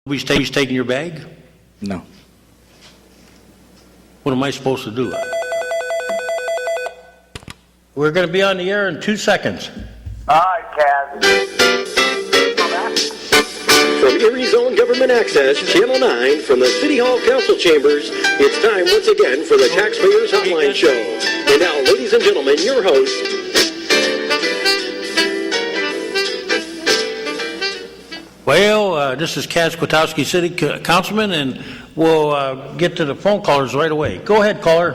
Nobody's taking your bag? No. What am I supposed to do? We're going to be on the air in 2 seconds. All right, Kaz. From Erie Zone Government Access, Channel 9, from the City Hall Council Chambers, it's time once again for the Taxpayers Hotline Show. And now, ladies and gentlemen, your host, Well, this is Kaz Kwiatkowski, City Councilman, and we'll get to the phone callers right away. Go ahead, caller.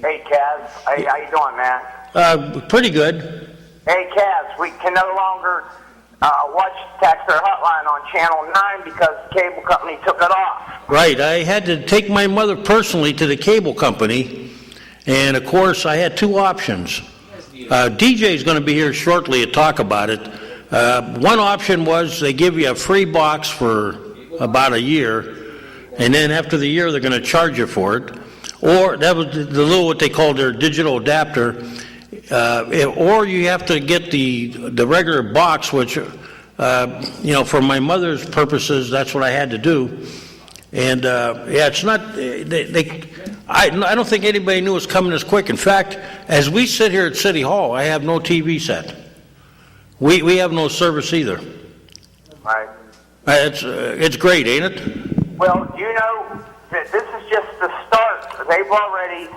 Hey, Kaz. Hey, how you doing, man? Pretty good. Hey, Kaz, we can no longer watch Taxpayer Hotline on Channel 9 because the cable company took it off. Right. I had to take my mother personally to the cable company, and, of course, I had two options. DJ's going to be here shortly to talk about it. One option was they give you a free box for about a year, and then after the year they're going to charge you for it. Or that was the little what they called their digital adapter. Or you have to get the regular box, which for my mother's purposes, that's what I had to do. And it's not. I don't think anybody knew it was coming this quick. In fact, as we sit here at City Hall, I have no TV set. We have no service either. Right. It's great, ain't it? Well, you know that this is just the start. They've already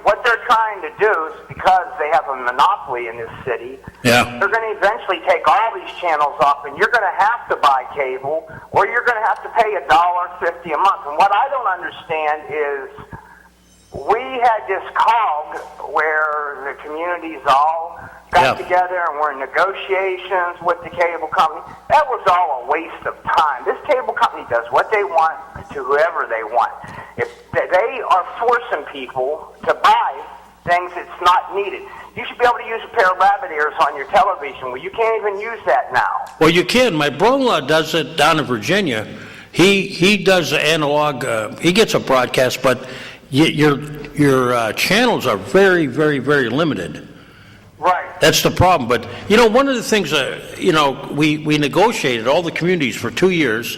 what they're trying to do is because they have a monopoly in this city. Yeah. They're going to eventually take all these channels off, and you're going to have to buy cable, or you're going to have to pay $1.50 a month. And what I don't understand is we had this COG where the communities all got together and were in negotiations with the cable company. That was all a waste of time. This cable company does what they want to whoever they want. If they are forcing people to buy things that's not needed, you should be able to use a pair of rabbit ears on your television. Well, you can't even use that now. Well, you can. My brother-in-law does it down in Virginia. He does the analog. He gets a broadcast, but your channels are very, very, very limited. Right. That's the problem. But, one of the things, we negotiated all the communities for 2 years,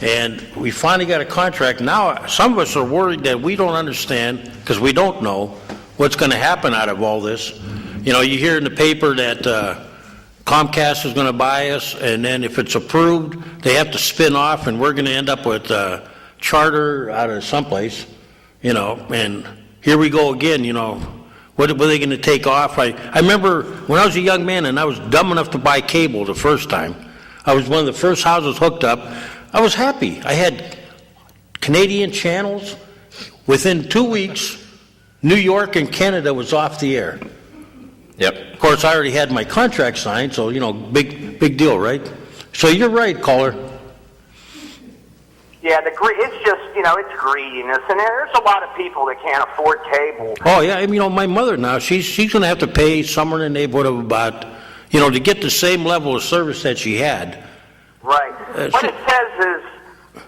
and we finally got a contract. Now, some of us are worried that we don't understand, because we don't know what's going to happen out of all this. You hear in the paper that Comcast is going to buy us, and then if it's approved, they have to spin off, and we're going to end up with Charter out of someplace, and here we go again, What were they going to take off? I remember when I was a young man and I was dumb enough to buy cable the first time. I was one of the first houses hooked up. I was happy. I had Canadian channels. Within 2 weeks, New York and Canada was off the air. Yep. Of course, I already had my contract signed, so, big deal, right? So you're right, caller. Yeah, it's just, it's greediness. And there's a lot of people that can't afford cable. Oh, yeah. My mother now, she's going to have to pay somewhere in the neighborhood of about, to get the same level of service that she had. Right. What it says is,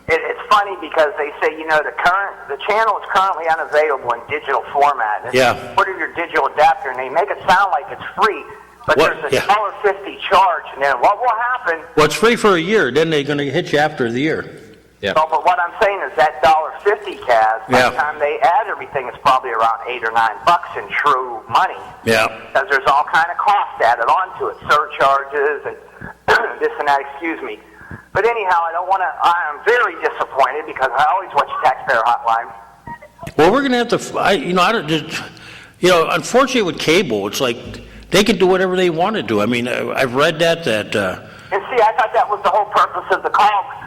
it's funny because they say, the channel is currently unavailable in digital format. And yeah. Order your digital adapter, and they make it sound like it's free. But there's a $1.50 charge, and then what will happen? Well, it's free for a year. Then they're going to hit you after the year. Yeah. So, but what I'm saying is that $1.50, Kaz, by the time they add everything, it's probably around $8 or $9 in true money. Yeah. Because there's all kind of costs added onto it, surcharges and this and that. Excuse me. But anyhow, I am very disappointed because I always watch Taxpayer Hotline. Well, we're going to have to. Unfortunately, with cable, it's like they can do whatever they want to do. I mean, I've read that. And see, I thought that was the whole purpose of the COG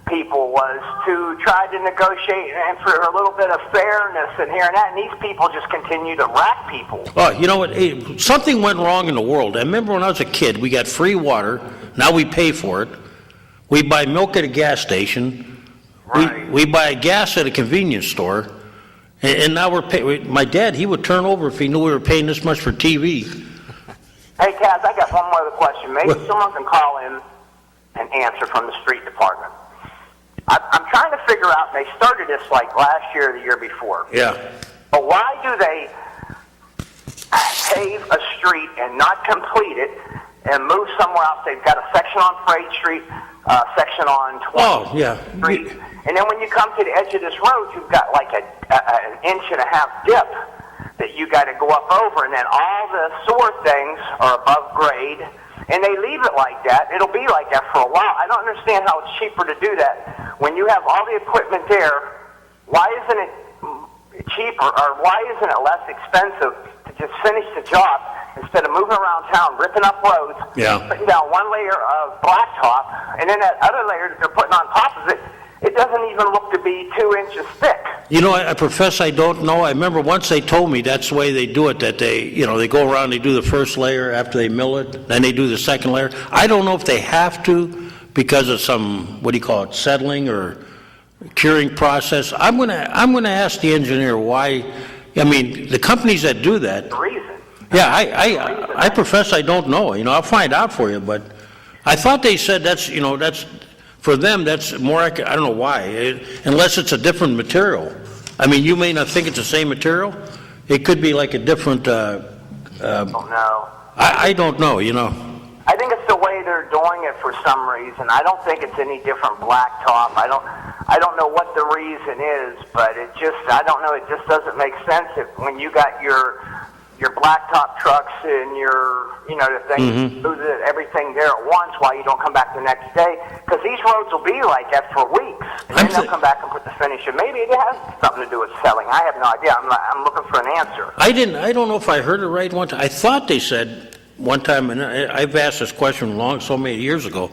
people was to try to negotiate and for a little bit of fairness and here and that, and these people just continue to rack people. Oh, you know what? Hey, something went wrong in the world. I remember when I was a kid, we got free water. Now we pay for it. We buy milk at a gas station. Right. We buy gas at a convenience store. And now we're paying. My dad, he would turn over if he knew we were paying this much for TV. Hey, Kaz, I got one more other question. Maybe someone can call in and answer from the street department. I'm trying to figure out, they started this like last year or the year before. Yeah. But why do they pave a street and not complete it and move somewhere else. They've got a section on Freight Street, section on 20th Oh, yeah. Street. And then when you come to the edge of this road, you've got like an inch and a half dip that you got to go up over, and then all the sewer things are above grade, and they leave it like that. It'll be like that for a while. I don't understand how it's cheaper to do that. When you have all the equipment there, why isn't it cheaper, or why isn't it less expensive to just finish the job instead of moving around town, ripping up roads, putting down one layer of blacktop, and then that other layer that they're putting on top of it, it doesn't even look to be 2 inches thick. You know, I profess I don't know. I remember once they told me that's the way they do it, that they, they go around, they do the first layer after they mill it, then they do the second layer. I don't know if they have to because of some, settling or curing process. I'm gonna ask the engineer why. I mean, the companies that do that. The reason. Yeah, I profess I don't know. I'll find out for you, but I thought they said that's for them, that's more accurate. I don't know why, unless it's a different material. I mean, you may not think it's the same material. It could be like a different. I don't know. I don't know. I think it's the way they're doing it for some reason. I don't think it's any different blacktop. I don't know what the reason is, but I don't know. It just doesn't make sense when you got your blacktop trucks and your, the thing, everything there at once while you don't come back the next day. Because these roads will be like that for weeks. And then they'll come back and put the finish. And maybe it has something to do with selling. I have no idea. I'm looking for an answer. I don't know if I heard it right one time. I thought they said one time, and I've asked this question so many years ago,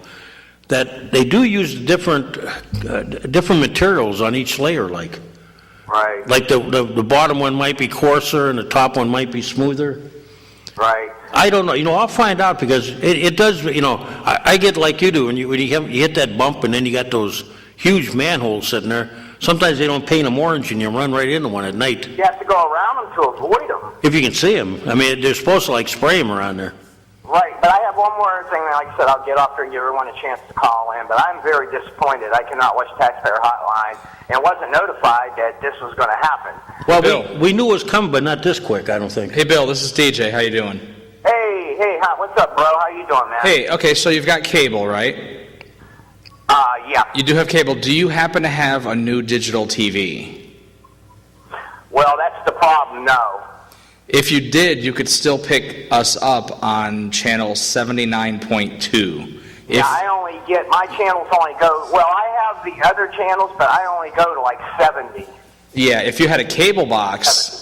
that they do use different materials on each layer, like. Right. Like the bottom one might be coarser and the top one might be smoother. Right. I don't know. I'll find out because it does. I get like you do when you hit that bump and then you got those huge manholes sitting there. Sometimes they don't paint them orange and you run right into one at night. You have to go around them to avoid them. If you can see them. I mean, they're supposed to spray them around there. Right, but I have one more thing. Like I said, I'll get off here and give everyone a chance to call in. But I'm very disappointed. I cannot watch Taxpayer Hotline and wasn't notified that this was going to happen. Well, Bill. we knew it was coming, but not this quick, I don't think. Hey, Bill, this is DJ. How you doing? Hey, what's up, bro? How you doing, man? Hey, okay, so you've got cable, right? Yeah. You do have cable. Do you happen to have a new digital TV? Well, that's the problem, no. If you did, you could still pick us up on channel 79.2. Yeah, my channels only go, well, I have the other channels, but I only go to 70. Yeah, if you had a cable box.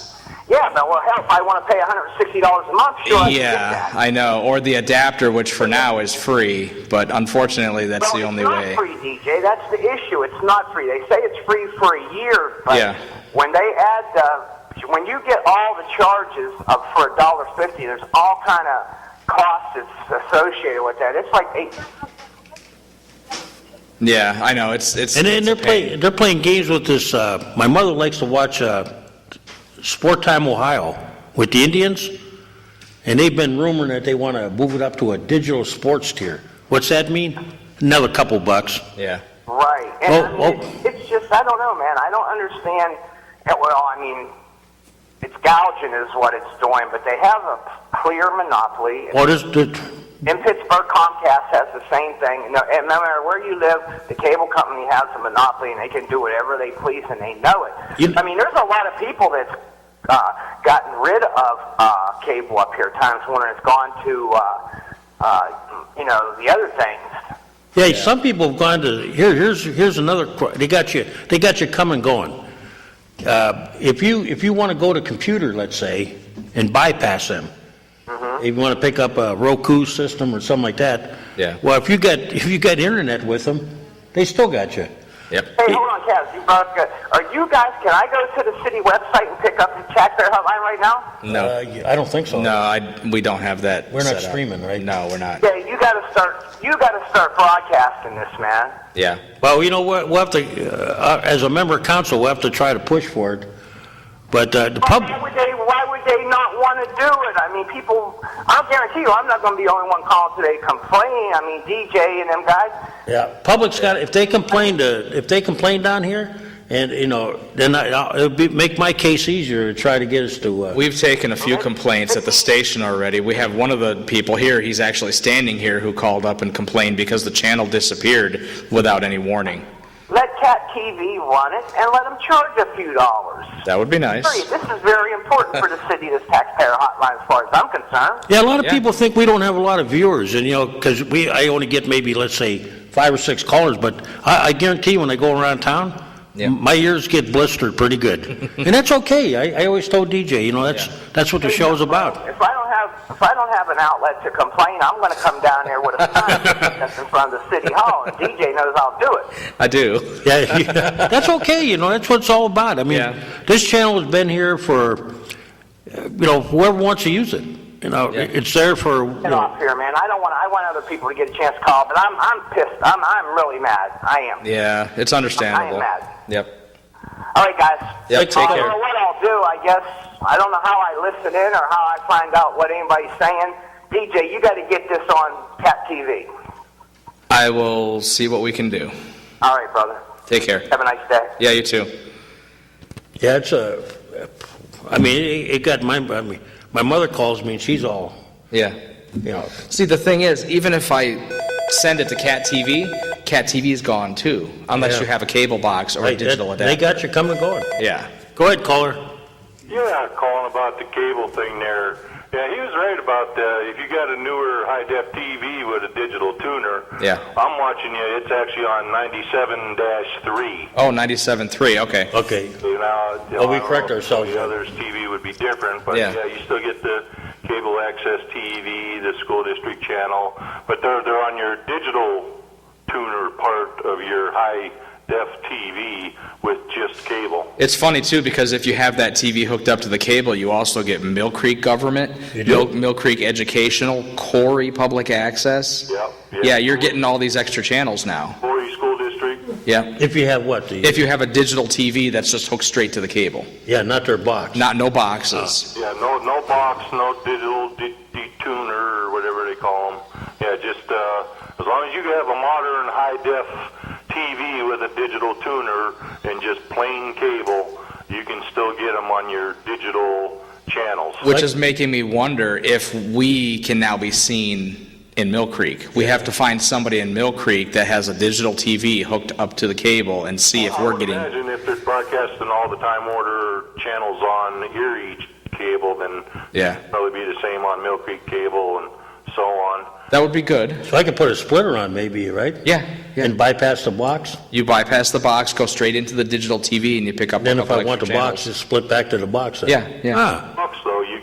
Yeah, but well, hell, if I want to pay $160 a month, sure, I can get that. I know, or the adapter, which for now is free, but unfortunately that's the only way. It's not free, DJ. That's the issue. It's not free. They say it's free for a year, but when they add when you get all the charges for $1.50, there's all kind of costs that's associated with that. It's like $8. Yeah, I know. It's and they're playing games with this. My mother likes to watch Sport Time Ohio with the Indians, and they've been rumoring that they want to move it up to a digital sports tier. What's that mean? Another couple bucks. Yeah. Right. And it's just, I don't know, man. I don't understand. Well, I mean, it's gouging is what it's doing, but they have a clear monopoly. What is the... In Pittsburgh, Comcast has the same thing. No matter where you live, the cable company has a monopoly, and they can do whatever they please, and they know it. I mean, there's a lot of people that's gotten rid of cable up here times when it's gone to, the other things. Yeah, some people have gone to... Here's another... They got you coming going. If you want to go to computer, let's say, and bypass them, if you want to pick up a Roku system or something like that, well, if you got internet with them, they still got you. Yep. Hey, hold on, Kaz. You brought up, are you guys? Can I go to the city website and pick up the Taxpayer Hotline right now? No, I don't think so. No, we don't have that. We're not set streaming, up. right? No, we're not. Yeah, you got to start broadcasting this, man. Yeah. Well, you know what? We'll have to, as a member of council, we'll have to try to push for it. But the public. Why would they not want to do it? I mean, people. I'll guarantee you, I'm not going to be the only one calling today complaining. I mean, DJ and them guys. Yeah, public's got. If they complain down here, And, then make my case easier to try to get us to, We've taken a few complaints at the station already. We have one of the people here, he's actually standing here, who called up and complained because the channel disappeared without any warning. Let Cat TV run it and let them charge a few dollars. That would be nice. This is very important for the city, this taxpayer hotline, as far as I'm concerned. yeah, a lot of people think we don't have a lot of viewers, and, because I only get maybe, let's say, 5 or 6 callers, but I guarantee when I go around town, my ears get blistered pretty good. And that's okay. I always told DJ, that's what the show's about. If I don't have an outlet to complain, I'm going to come down there with a sign that's in front of the city hall, and DJ knows I'll do it. I do. Yeah, that's okay, that's what it's all about. I mean, this channel has been here for, whoever wants to use it. It's there for. Get off here, man. I want other people to get a chance to call, but I'm pissed. I'm really mad. I am. Yeah, it's understandable. I am mad. Yep. All right, guys. Yep, take I care. don't know what I'll do, I guess. I don't know how I listen in or how I find out what anybody's saying. DJ, you got to get this on Cat TV. I will see what we can do. All right, brother. Take care. Have a nice day. Yeah, you too. Yeah, it got my mother calls me and she's all, Yeah. See, the thing is, even if I send it to Cat TV is gone too, unless you have a cable box or a digital adapter. They got you coming and going. Yeah. Go ahead, caller. Yeah, calling about the cable thing there. Yeah, he was right about if you got a newer high-def TV with a digital tuner. Yeah. I'm watching you. It's actually on 97-3. Oh, 97.3, okay. Okay. We correct ourselves. The others' TV would be different, but Yeah. you still get the cable access TV, the school district channel, but they're on your digital tuner part of your high-def TV with just cable. It's funny, too, because if you have that TV hooked up to the cable, you also get Mill Creek Government, You do? Mill Creek Educational, Corey Public Access. Yep. Yeah, you're getting all these extra channels now. Corey School District. Yeah. If you have what? If you have a digital TV that's just hooked straight to the cable. Yeah, not their box. No boxes. Yeah, no box, no digital detuner or whatever they call them. Yeah, just as long as you have a modern high-def TV with a digital tuner and just plain cable, you can still get them on your digital channels. Which is making me wonder if we can now be seen in Mill Creek. We have to find somebody in Mill Creek that has a digital TV hooked up to the cable and see if we're getting... I would imagine if they're broadcasting all the time order channels on Erie cable, then it'd probably be the same on Mill Creek cable and so on. That would be good. So I could put a splitter on maybe, right? Yeah. And bypass the box? You bypass the box, go straight into the digital TV, and you pick up Then a if couple I want the extra box, channels. just split back to the box. Then. Yeah. Box, though, you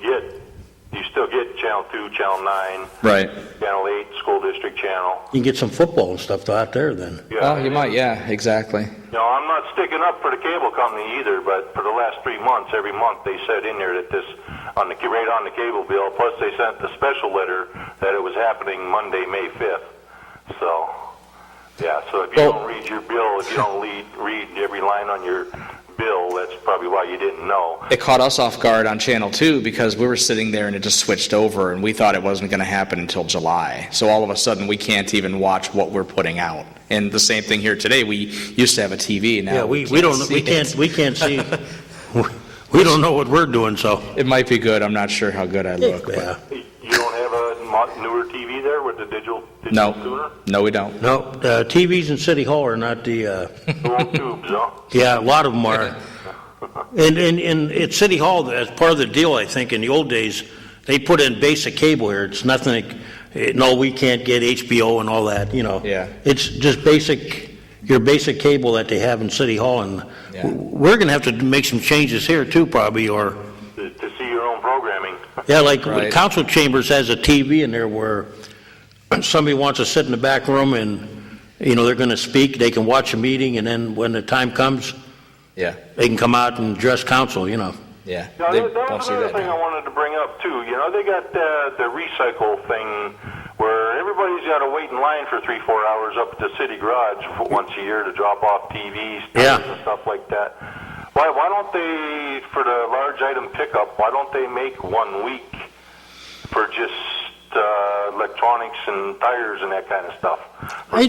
still get Channel 2, Channel 9, Right. Channel 8, School District Channel. You can get some football and stuff out there then. Yeah, Oh, you might, exactly. I'm not sticking up for the cable company either, but for the last 3 months, every month they said in there that this, right on the cable bill, plus they sent the special letter that it was happening Monday, May 5th. So, so if you don't read your bill, if you don't read every line on your bill, that's probably why you didn't know. It caught us off guard on Channel 2 because we were sitting there and it just switched over and we thought it wasn't going to happen until July. So all of a sudden we can't even watch what we're putting out. And the same thing here today. We used to have a TV. Now we can't see. We don't know what we're doing, so. It might be good. I'm not sure how good I look. Yeah. You don't have a newer TV there with the digital No. tuner? No, we don't. No, TVs in City Hall are not the, The old tubes, huh? yeah, a lot of them are. And at City Hall, as part of the deal, I think, in the old days, they put in basic cable here. It's nothing, no, we can't get HBO and all that, Yeah. It's just your basic cable that they have in City Hall, and we're going to have to make some changes here too, probably, or... To see your own programming. Yeah, like Right. Council Chambers has a TV in there where somebody wants to sit in the back room and, they're going to speak, they can watch a meeting, and then when the time comes, Yeah. they can come out and address council, Yeah. Now, They that don't was see another that thing now. I wanted to bring up, too. They got the recycle thing where everybody's got to wait in line for 3-4 hours up at the city garage once a year to drop off TVs and stuff like that. Why don't they, for the large item pickup, why don't they make 1 week for just electronics and tires and that kind of stuff.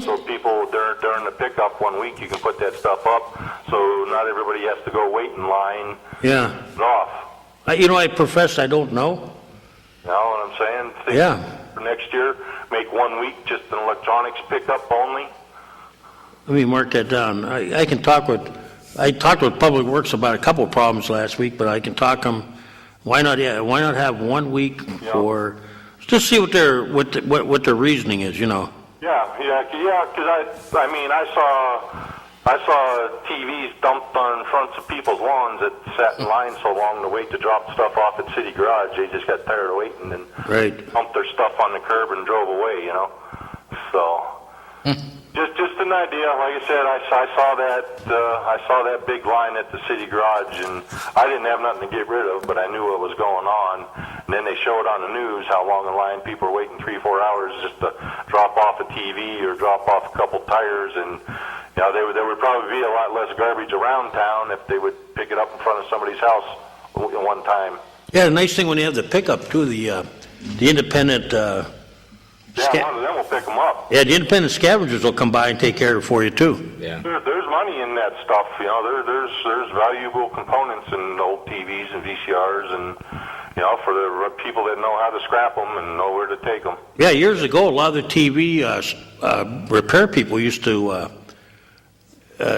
So people during the pickup 1 week, you can put that stuff up, so not everybody has to go wait in line. Yeah. Off. I profess I don't know. You know what I'm saying? For next year, make 1 week just an electronics pickup only. Let me mark that down. I talked with Public Works about a couple of problems last week, but I can talk them. Why not? Yeah. Why not have 1 week for just see what their reasoning is? Yeah. Because I saw TVs dumped on fronts of people's lawns that sat in line so long to wait to drop stuff off at City Garage. They just got tired of waiting and dumped their stuff on the curb and drove away. So. Just an idea. Like I said, I saw that big line at the City Garage, and I didn't have nothing to get rid of, but I knew what was going on. And then they showed on the news how long a line people are waiting 3-4 hours just to drop off a TV or drop off a couple tires, and there would probably be a lot less garbage around town if they would pick it up in front of somebody's house at one time. Yeah, the nice thing when you have the pickup too, the independent. One of them will pick them up. Yeah, the independent scavengers will come by and take care of it for you too. Yeah. There's money in that stuff. There's valuable components in old TVs and VCRs, and for the people that know how to scrap them and know where to take them. Yeah, years ago, a lot of the TV repair people used to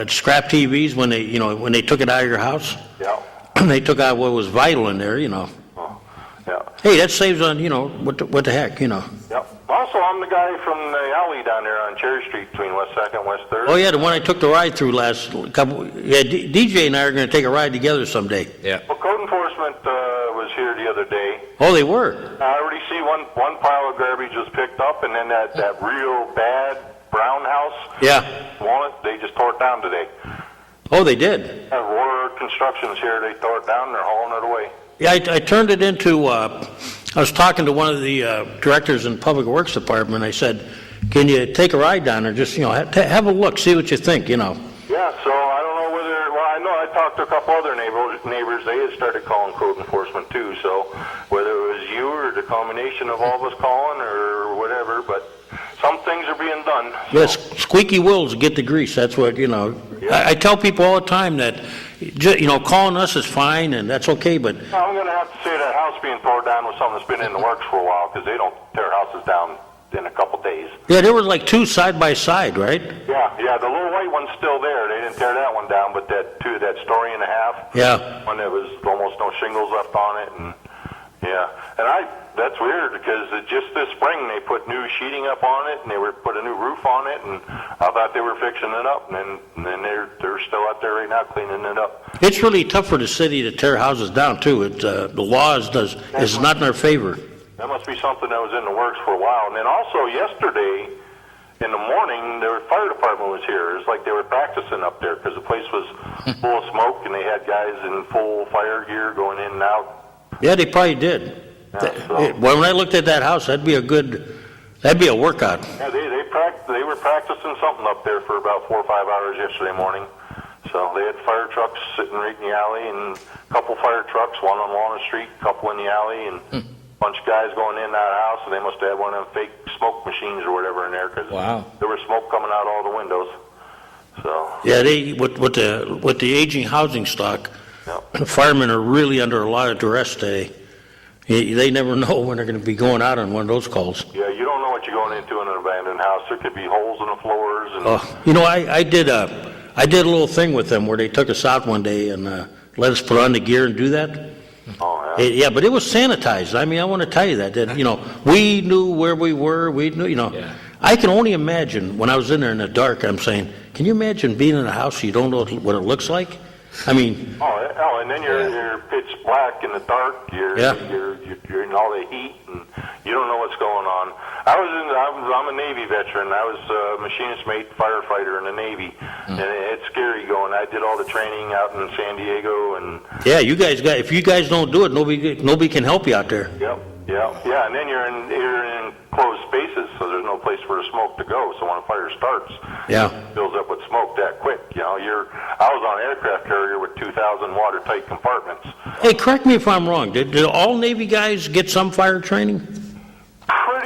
scrap TVs when they took it out of your house. Yeah. They took out what was vital in there. Oh, yeah. Hey, that saves on what the heck. Yep. Also, I'm the guy from the alley down there on Cherry Street between West 2nd and West 3rd. Oh, yeah, the one I took the ride through last couple. Yeah, DJ and I are going to take a ride together someday. Yeah. Well, code enforcement was here the other day. Oh, they were? I already see one pile of garbage was picked up, and then that real bad brown house. Yeah. Walnut, they just tore it down today. Oh, they did? Roar Construction's here. They tore it down, and they're hauling it away. Yeah, I turned it into, I was talking to one of the directors in Public Works Department. I said, can you take a ride down there? Just, have a look, see what you think, Yeah, so I don't know I know I talked to a couple other neighbors. They had started calling code enforcement too, so whether it was you or the combination of all of us calling or whatever, but some things are being done. So. Yes, squeaky wheels get the grease. That's what, Yeah. I tell people all the time that, calling us is fine and that's okay, but... I'm going to have to say that house being torn down was something that's been in the works for a while, because they don't tear houses down in a couple days. Yeah, there were like two side by side, right? Yeah, the little white one's still there. They didn't tear that one down, but that story and a half. Yeah. One that was almost no shingles left on it, and that's weird because just this spring they put new sheeting up on it and they put a new roof on it, and I thought they were fixing it up, and then they're still out there right now cleaning it up. It's really tough for the city to tear houses down too. The law is not in our favor. That must be something that was in the works for a while. And then also yesterday in the morning, the fire department was here. It was like they were practicing up there because the place was full of smoke and they had guys in full fire gear going in and out. Yeah, they probably did. Yeah, when I looked at that house, that'd be a workout. Yeah, they were practicing something up there for about 4 or 5 hours yesterday morning. So they had fire trucks sitting right in the alley, and a couple fire trucks, one on Walnut Street, a couple in the alley, and a bunch of guys going in that house, and they must have had one of them fake smoke machines or whatever in there, because there was smoke coming out all the windows. So yeah, with the aging housing stock, the firemen are really under a lot of duress today. They never know when they're going to be going out on one of those calls. Yeah, you don't know what you're going into in an abandoned house. There could be holes in the floors. And I did a little thing with them where they took us out one day and let us put on the gear and do that. Oh, yeah. Yeah, but it was sanitized. I mean, I want to tell you that we knew where we were. We knew, Yeah. I can only imagine when I was in there in the dark, I'm saying, can you imagine being in a house you don't know what it looks like? I mean... Oh, and then you're pitch black in the dark. You're in all the heat, and you don't know what's going on. I'm a Navy veteran. I was a machinist mate firefighter in the Navy, and it's scary going. I did all the training out in San Diego, and yeah, if you guys don't do it, nobody can help you out there. Yeah, and then you're in closed spaces, so there's no place for the smoke to go. So when a fire starts, it fills up with smoke that quick. I was on an aircraft carrier with 2,000 watertight compartments. Hey, correct me if I'm wrong. Did all Navy guys get some fire training? Pretty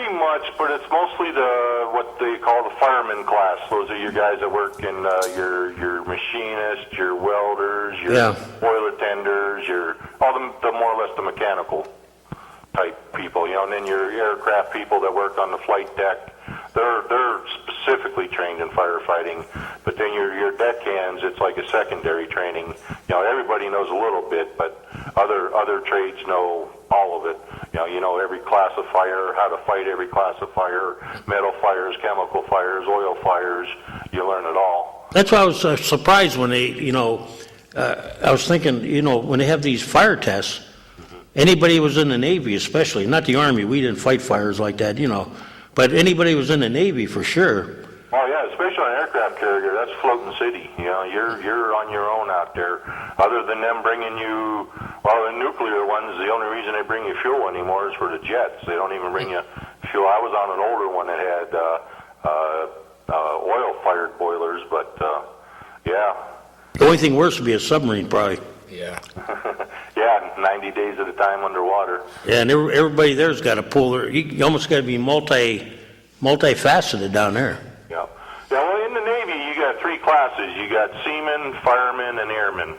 fireman class. Those are your guys that work in your machinists, your welders, your Yeah. boiler tenders, all the more or less the mechanical type people, and then your aircraft people that work on the flight deck. They're specifically trained in firefighting, but then your deckhands, it's like a secondary training. Everybody knows a little bit, but other trades know all of it. You know every class of fire, how to fight every class of fire, metal fires, chemical fires, oil fires. You learn it all. That's why I was surprised when they, I was thinking, when they have these fire tests, anybody who was in the Navy especially, not the Army, we didn't fight fires like that, but anybody who was in the Navy for sure. Oh yeah, especially on an aircraft carrier, that's floating city. You're on your own out there. Other than them bringing you, the nuclear ones, the only reason they bring you fuel anymore is for the jets. They don't even bring you fuel. I was on an older one that had oil-fired boilers, but yeah. The only thing worse would be a submarine, probably. Yeah. Yeah, 90 days at a time underwater. Yeah, and everybody there's got to pull their. You almost got to be multifaceted down there. Yeah. Yeah. Well, in the Navy, you got three classes. You got seamen, firemen, and airmen.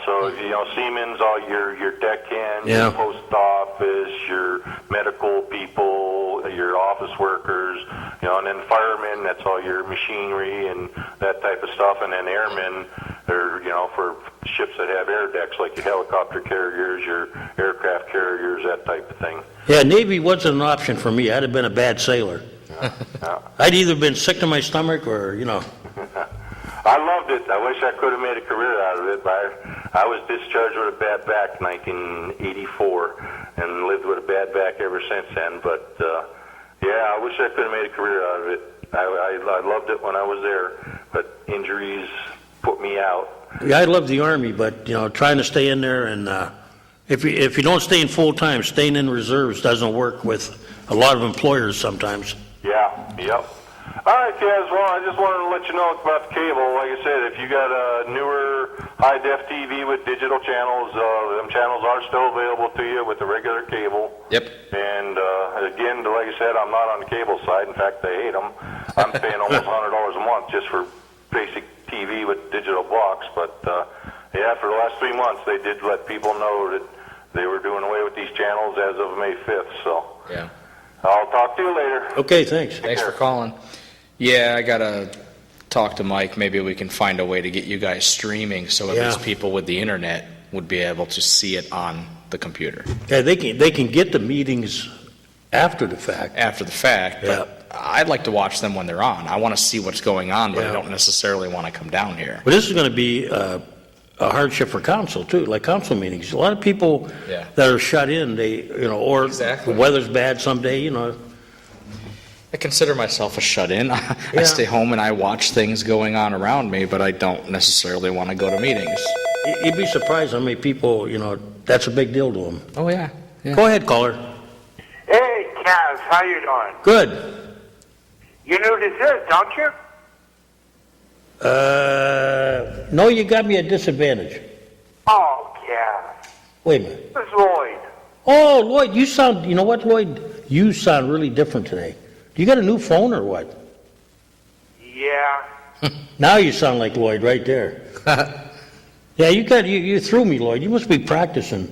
So seamen's all your deckhands, Yeah. your post office, your medical people, your office workers. And then firemen, that's all your machinery and that type of stuff. And then airmen, they're for ships that have air decks, like your helicopter carriers, your aircraft carriers, that type of thing. Yeah, Navy wasn't an option for me. I'd have been a bad sailor. Yeah. I'd either been sick to my stomach or, I loved it. I wish I could have made a career out of it, but I was discharged with a bad back in 1984 and lived with a bad back ever since then. But, I wish I could have made a career out of it. I loved it when I was there, but injuries put me out. Yeah, I love the Army, but, trying to stay in there and if you don't stay in full-time, staying in reserves doesn't work with a lot of employers sometimes. Yeah, yep. All right, guys. Well, I just wanted to let you know about the cable. Like I said, if you got a newer high-def TV with digital channels, them channels are still available to you with the regular cable. Yep. And again, like I said, I'm not on the cable side. In fact, they hate them. I'm paying almost $100 a month just for basic TV with digital box. But for the last 3 months, they did let people know that they were doing away with these channels as of May 5th. So Yeah. I'll talk to you later. Okay, thanks. Thanks for calling. Yeah, I gotta talk to Mike. Maybe we can find a way to get you guys streaming so at Yeah. least people with the internet would be able to see it on the computer Yeah, they can get the meetings after the fact. after the fact. But I'd like to watch them when they're on. I want to see what's going on, but I Yeah. don't necessarily want to come down here. But this is going to be a hardship for council too, like council meetings. A lot of people Yeah. that are shut in, or Exactly. the weather's bad someday, I consider myself a shut-in. I Yeah. stay home and I watch things going on around me, but I don't necessarily want to go to meetings. You'd be surprised how many people, that's a big deal to them. Oh, yeah. Go ahead, caller. Hey, Kaz, how you doing? Good. You knew this is, don't you? No, you got me at disadvantage. Oh, Kaz. Wait a minute. This is Lloyd. Oh, Lloyd, you know what, Lloyd? You sound really different today. You got a new phone or what? Yeah. Now you sound like Lloyd right there. Yeah, you threw me, Lloyd. You must be practicing.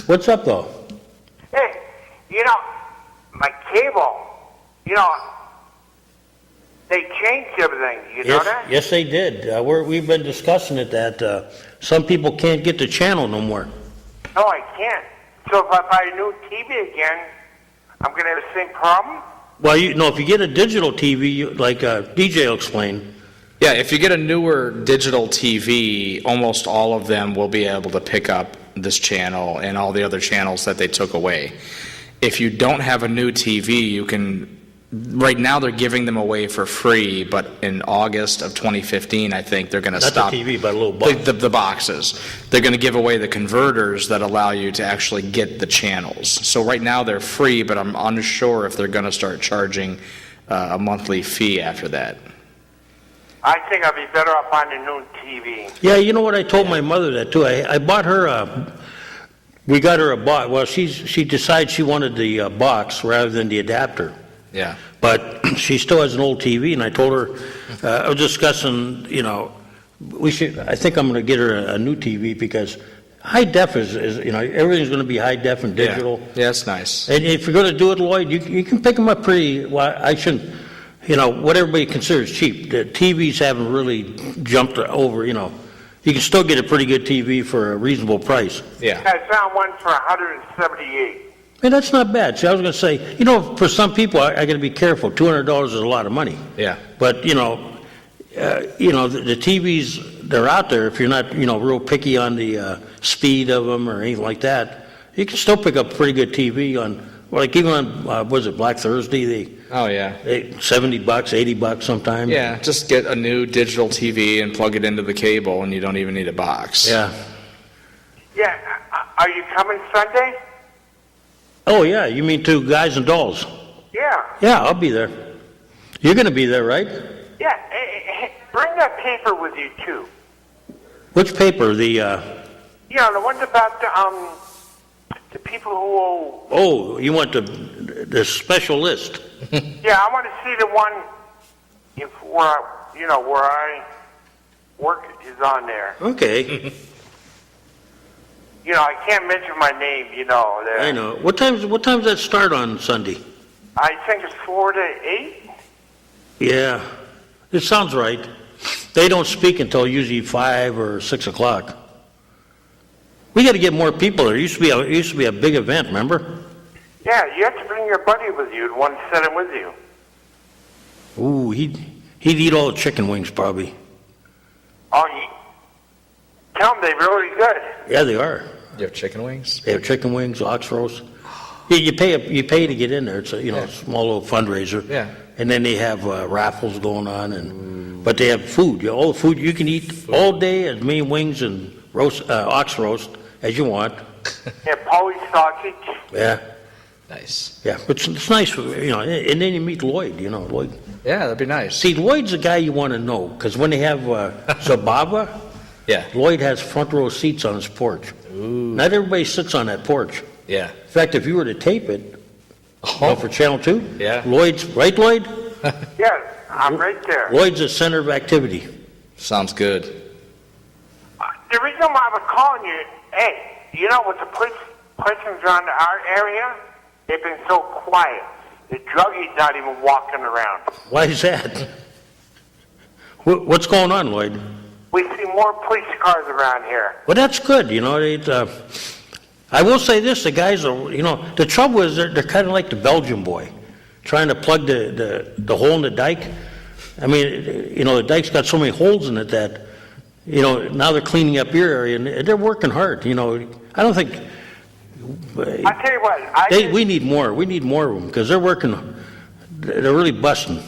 What's up, though? Hey, my cable, they changed everything. You know that? Yes, they did. We've been discussing it that some people can't get the channel no more. No, I can't. So if I buy a new TV again, I'm going to have the same problem? Well, if you get a digital TV, like DJ will explain. Yeah, if you get a newer digital TV, almost all of them will be able to pick up this channel and all the other channels that they took away. If you don't have a new TV, you can... Right now, they're giving them away for free, but in August of 2015, I think they're going to stop... Not the TV, but a little box. The boxes. They're going to give away the converters that allow you to actually get the channels. So right now, they're free, but I'm unsure if they're going to start charging a monthly fee after that. I think I'd be better off on the new TV. Yeah, you know what? I told my mother that, too. I bought her we got her a box. Well, she decided she wanted the box rather than the adapter. Yeah. But she still has an old TV, and I told her, I was discussing, I think I'm going to get her a new TV because high def is everything's going to be high def and digital. Yeah, it's nice. And if you're going to do it, Lloyd, you can pick them up pretty, well, I shouldn't, what everybody considers cheap. The TVs haven't really jumped over, you can still get a pretty good TV for a reasonable price. Yeah. I found one for 178. And that's not bad. See, I was going to say, for some people, I got to be careful. $200 is a lot of money. Yeah. But, the TVs, they're out there. If you're not, real picky on the speed of them or anything like that, you can still pick up a pretty good TV on, even on, Black Thursday, Oh, yeah. $70, $80 sometimes. Yeah, just get a new digital TV and plug it into the cable, and you don't even need a box. Yeah. Yeah, are you coming Sunday? Oh, yeah. You mean to Guys and Dolls? Yeah. Yeah, I'll be there. You're going to be there, right? Yeah, hey, bring that paper with you, too. Which paper? The ones about the people who owe... Oh, you want the special list? Yeah, I want to see the one where I work is on there. Okay. I can't mention my name, there. I know. What time's that start on Sunday? I think it's 4 to 8. Yeah, it sounds right. They don't speak until usually 5 or 6 o'clock. We got to get more people there. It used to be a big event, remember? Yeah, you have to bring your buddy with you, the one sitting with you. Ooh, he'd eat all the chicken wings probably. Oh, tell them they're really good. Yeah, they are. You have chicken wings? They have chicken wings, ox roast. You pay to get in there. It's a small little fundraiser. Yeah. And then they have raffles going on, but they have food. All the food you can eat all day, as many wings and ox roast as you want. Yeah, Polish sausage. Yeah. Nice. Yeah, but it's nice, and then you meet Lloyd, Lloyd. Yeah, that'd be nice. See, Lloyd's the guy you want to know, because when they have Zabava, Yeah. Lloyd has front row seats on his porch. Ooh. Not everybody sits on that porch. Yeah. In fact, if you were to tape it, for Channel 2, Yeah. Lloyd's, right, Lloyd? Yeah, I'm right there. Lloyd's the center of activity. Sounds good. The reason why I was calling you, hey, with the prisons around our area, they've been so quiet. The druggie's not even walking around. Why is that? What's going on, Lloyd? We see more police cars around here. Well, that's good, I will say this, the guys are, the trouble is they're kind of like the Belgian boy, trying to plug the hole in the dike. I mean, the dike's got so many holes in it that, now they're cleaning up your area, and they're working hard, I don't think... I tell you what, we need more of them, because they're working, they're really busting.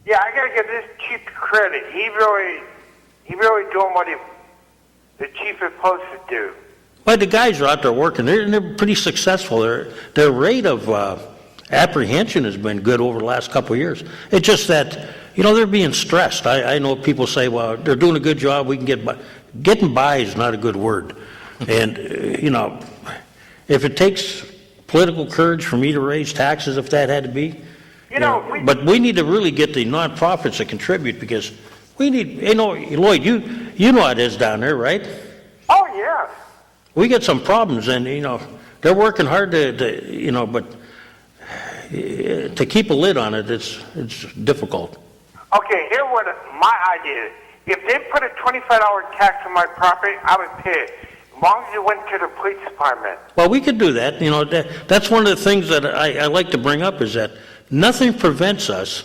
Yeah, I gotta give this chief credit. He really doing what the chief is supposed to do. Well, the guys are out there working. They're pretty successful. Their rate of apprehension has been good over the last couple of years. It's just that, they're being stressed. I know people say, well, they're doing a good job. We can get by. Getting by is not a good word. And, if it takes political courage for me to raise taxes, if that had to be, but we need to really get the nonprofits to contribute, because we need, Lloyd, you know how it is down there, right? Oh, yeah. We got some problems, and, they're working hard to but to keep a lid on it, it's difficult. Okay, here's what my idea is. If they put a $25 tax on my property, I would pay it, as long as it went to the police department. Well, we could do that. That's one of the things that I like to bring up, is that nothing prevents us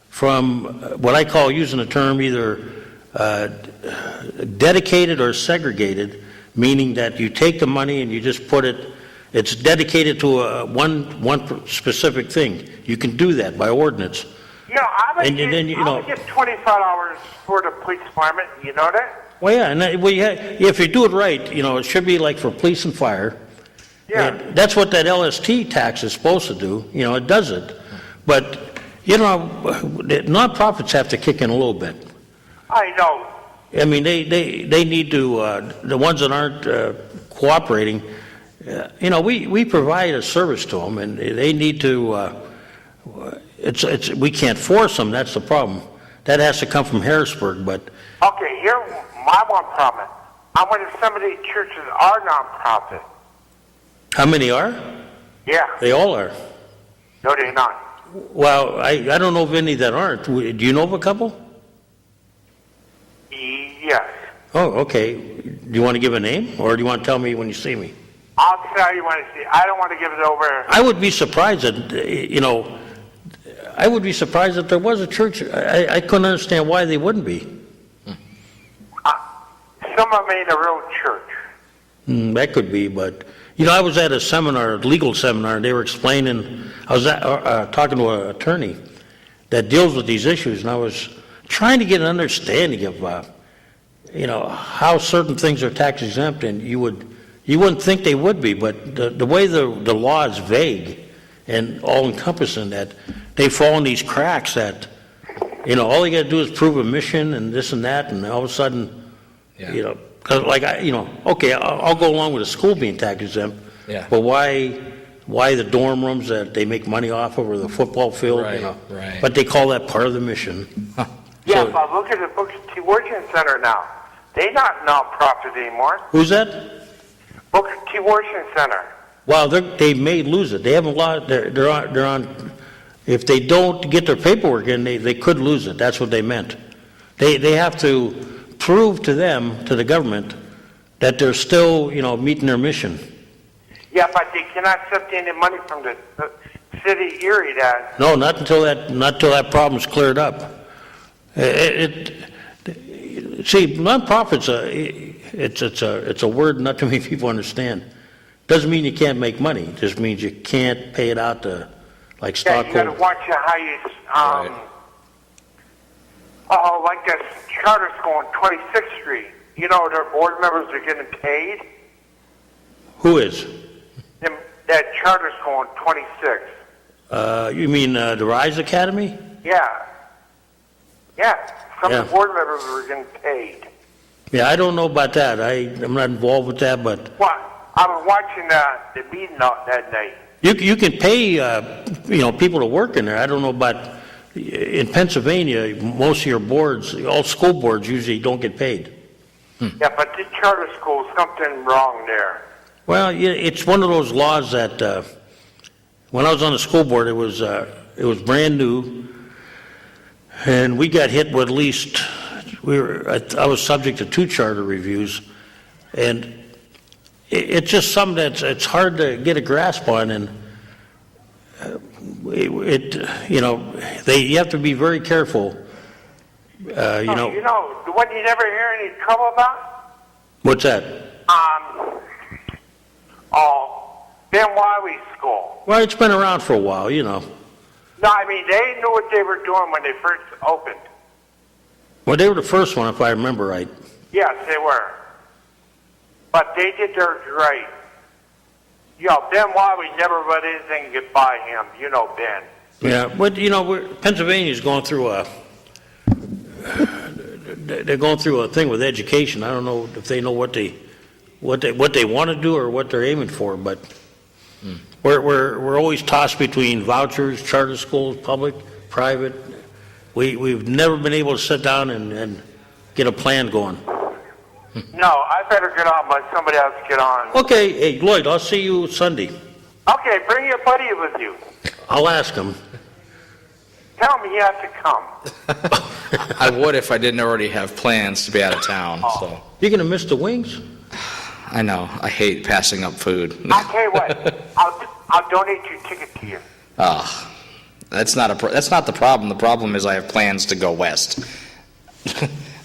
from what I call, using the term, either dedicated or segregated, meaning that you take the money and you just put it, it's dedicated to one specific thing. You can do that by ordinance. I would get $25 for the police department. You know that? Well, yeah, and if you do it right, it should be like for police and fire. Yeah. And that's what that LST tax is supposed to do. It does it. But, the nonprofits have to kick in a little bit. I know. I mean, they need to, the ones that aren't cooperating, we provide a service to them, and they need to, we can't force them, that's the problem. That has to come from Harrisburg, but, Okay, here, my one problem. I wonder if some of these churches are nonprofit. how many are? Yeah. They all are. No, they're not. Well, I don't know of any that aren't. Do you know of a couple? Yes. Oh, okay. Do you want to give a name, or do you want to tell me when you see me? I'll tell you when I see. I don't want to give it over. I would be surprised that, I would be surprised that there was a church. I couldn't understand why they wouldn't be. Some of them ain't a real church. That could be, but, I was at a seminar, a legal seminar, and they were explaining, I was talking to an attorney that deals with these issues, and I was trying to get an understanding of, how certain things are tax exempt, and you wouldn't think they would be, but the way the law is vague and all-encompassing, that they fall in these cracks that, all you got to do is prove a mission and this and that, and all of a sudden, because okay, I'll go along with a school being tax exempt, but why the dorm rooms that they make money off of, or the football field, Right. But they call that part of the mission. Yeah, So- but look at the Booker T. Washington Center now. They're not nonprofit anymore. Who's that? Booker T. Washington Center. Well, they may lose it. They haven't lost. They're on. If they don't get their paperwork in, they could lose it. That's what they meant. They have to prove to them, to the government, that they're still, meeting their mission. Yeah, but they cannot accept any money from the city of Erie. That. No, not until that problem's cleared up. See, nonprofits, it's a word not too many people understand. Doesn't mean you can't make money. It just means you can't pay it out to, like, Yeah, you got to stockholders. watch how you. Oh, like that charter school on 26th Street. Their board members are getting paid. Who is? That charter school on 26th. You mean the Rise Academy? Yeah. Yeah. Some Yeah. of the board members were getting paid. Yeah, I don't know about that. I'm not involved with that, but What? I was watching the meeting that night. you can pay people to work in there. I don't know about in Pennsylvania. Most of your boards, all school boards, usually don't get paid. Yeah, but this charter school, something wrong there. Well, yeah, it's one of those laws that when I was on the school board, it was brand new, and we got hit with at least I was subject to 2 charter reviews, and it's just something it's hard to get a grasp on, and you have to be very careful. The one you never hear any trouble about? What's that? Ben Wiley School. Well, it's been around for a while, No, I mean, they knew what they were doing when they first opened. Well, they were the first one, if I remember right. Yes, they were. But they did theirs right. Ben Wiley never let anything get by him. Ben. Yeah, but Pennsylvania's going through they're going through a thing with education. I don't know if they know what they want to do or what they're aiming for, but we're always tossed between vouchers, charter schools, public, private. We've never been able to sit down and get a plan going. No, I better get on, but somebody else get on. Okay, hey Lloyd, I'll see you Sunday. Okay, bring your buddy with you. I'll ask him. Tell him he has to come. I would if I didn't already have plans to be out of town, so. You're gonna miss the wings? I know, I hate passing up food. I'll tell you what. I'll donate your ticket to you. That's not the problem. The problem is I have plans to go west.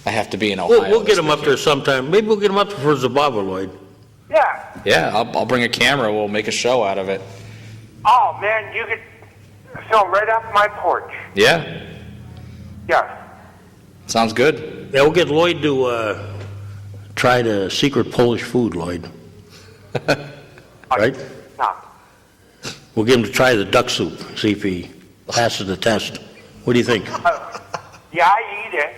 I have to be in Ohio. We'll get him up there sometime. Maybe we'll get him up for Zabava, Lloyd. Yeah. Yeah, I'll bring a camera. We'll make a show out of it. Oh, man, you could film right off my porch. Yeah, Yes. sounds good. Yeah, we'll get Lloyd to try the secret Polish food, Lloyd. Right? No. We'll get him to try the duck soup, see if he passes the test. What do you think? Yeah, I eat it.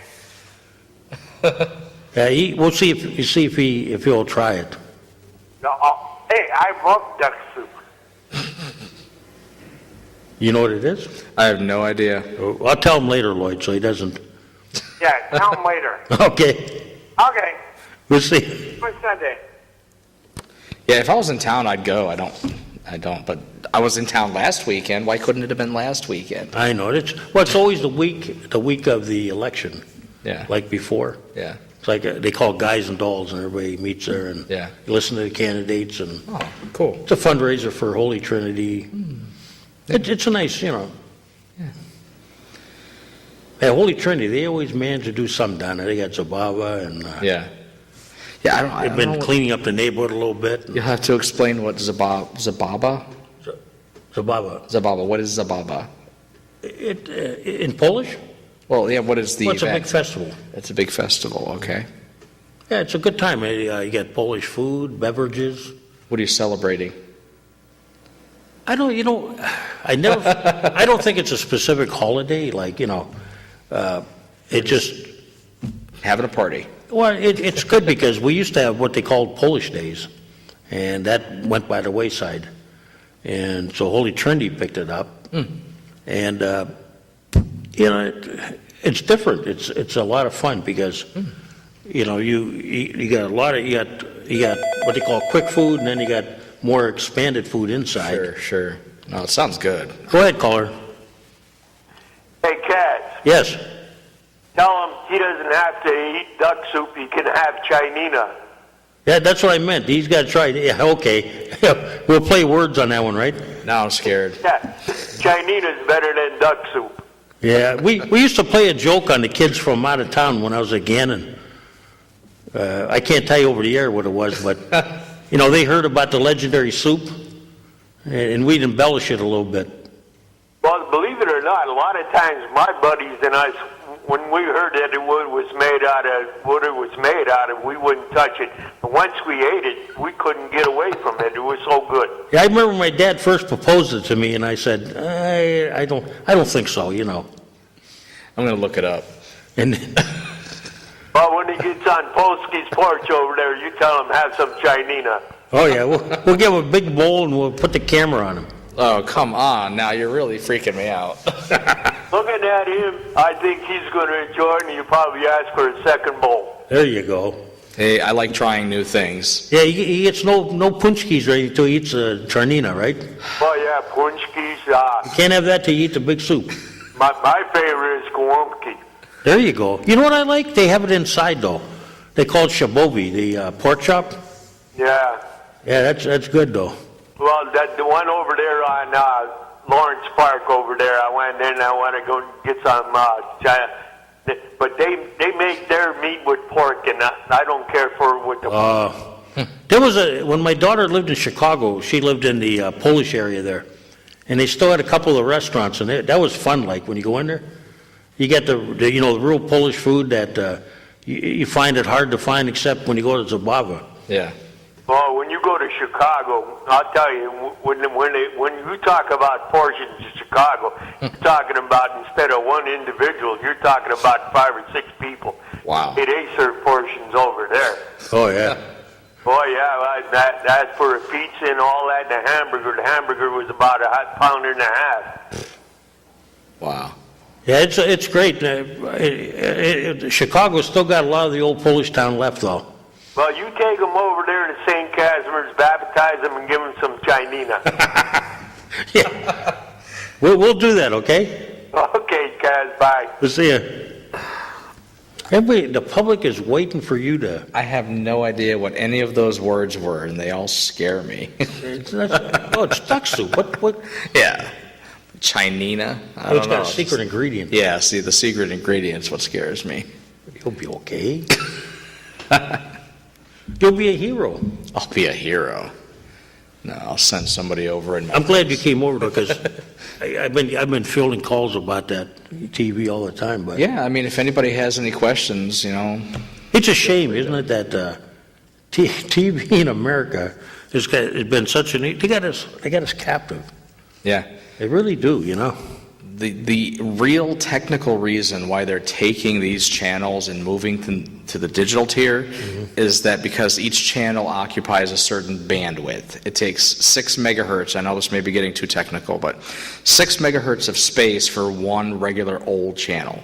Yeah, we'll see if he'll try it. No, hey, I love duck soup. You know what it is? I have no idea. I'll tell him later, Lloyd, so he doesn't. Yeah, tell him later. Okay, Okay, we'll see. for Sunday. Yeah, if I was in town, I'd go. I don't, but I was in town last weekend. Why couldn't it have been last weekend? I know, it's always the week of the election, Yeah, like before. yeah. It's like they call it Guys and Dolls, and everybody meets there, and Yeah. you listen to the candidates, and Oh, cool. it's a fundraiser for Holy Trinity. It's a nice, Yeah, Holy Trinity, they always manage to do something down there. They got Zabava, and Yeah. Yeah, I they've don't been know what- cleaning up the neighborhood a little bit. You'll have to explain what Zababa? Zabava. Zababa, what is Zababa? In Polish? Well, yeah, what is the Well, it's a event? big festival. It's a big festival, okay. Yeah, it's a good time. You get Polish food, beverages. What are you celebrating? I don't think it's a specific holiday, like, it just, Having a party. well, it's good because we used to have what they called Polish days, and that went by the wayside. And so Holy Trinity picked it up. And, it's different. It's a lot of fun because, you got a lot of, you got what they call quick food, and then you got more expanded food inside. Sure. No, it sounds good. Go ahead, caller. Hey, Kaz, Yes. tell him he doesn't have to eat duck soup. He can have Chinina. Yeah, that's what I meant. He's got to try it. Yeah, okay. We'll play words on that one, right? Now I'm scared. Yeah, Chinina's better than duck soup. Yeah, we used to play a joke on the kids from out of town when I was at Gannon. I can't tell you over the air what it was, but, they heard about the legendary soup, and we'd embellish it a little bit. Well, believe it or not, a lot of times my buddies and us, when we heard that the wood was made out of what it was made out of, we wouldn't touch it. But once we ate it, we couldn't get away from it. It was so good. Yeah, I remember my dad first proposed it to me, and I said, I don't think so, I'm going to look it up. And But when he gets on Polsky's porch over there, you tell him have some Chinina. oh yeah, we'll give him a big bowl and we'll put the camera on him. Oh, come on. Now you're really freaking me out. Looking at him, I think he's going to enjoy it, and you probably ask for a second bowl. There you go. Hey, I like trying new things. Yeah, he gets no punchkis ready till he eats charnina, right? Oh yeah, punchkis. Can't have that till you eat the big soup. My favorite is Gormki. There you go. You know what I like? They have it inside though. They call it shabovi, the pork chop. Yeah. Yeah, that's good though. Well, the one over there on Lawrence Park over there, I went in and I want to go get some China. But they make their meat with pork, and I don't care for with the. There was when my daughter lived in Chicago. She lived in the Polish area there, and they still had a couple of restaurants, and that was fun. Like when you go in there, you get the real Polish food that you find it hard to find except when you go to Zabava. Yeah. Well, when you go to Chicago, I'll tell you, when you talk about portions in Chicago, you're talking about instead of one individual, you're talking about 5 or 6 people. Wow. Hey, they serve portions over there. Oh yeah. Oh yeah, that for a pizza and all that, and the hamburger was about a £1.50 pound. Wow. Yeah, it's great. Chicago's still got a lot of the old Polish town left though. Well, you take them over there to St. Casimir's, baptize them, and give them some Chinina. Yeah. We'll do that, okay? Okay, Kaz, bye. We'll see you. Everybody, the public is waiting for you to. I have no idea what any of those words were, and they all scare me. It's duck soup. What? Yeah. Chinina? I Oh, it's don't know. got a secret ingredient. Yeah, see, the secret ingredient's what scares me. You'll be okay. You'll be a hero. I'll be a hero. No, I'll send somebody over and. I'm glad you came over because I've been fielding calls about that TV all the time. But Yeah, I mean, if anybody has any questions, it's a shame, isn't it, that TV in America has been such an. They got us captive. Yeah. They really do, The real technical reason why they're taking these channels and moving to the digital tier is that because each channel occupies a certain bandwidth. It takes 6 megahertz, I know this may be getting too technical, but 6 megahertz of space for one regular old channel.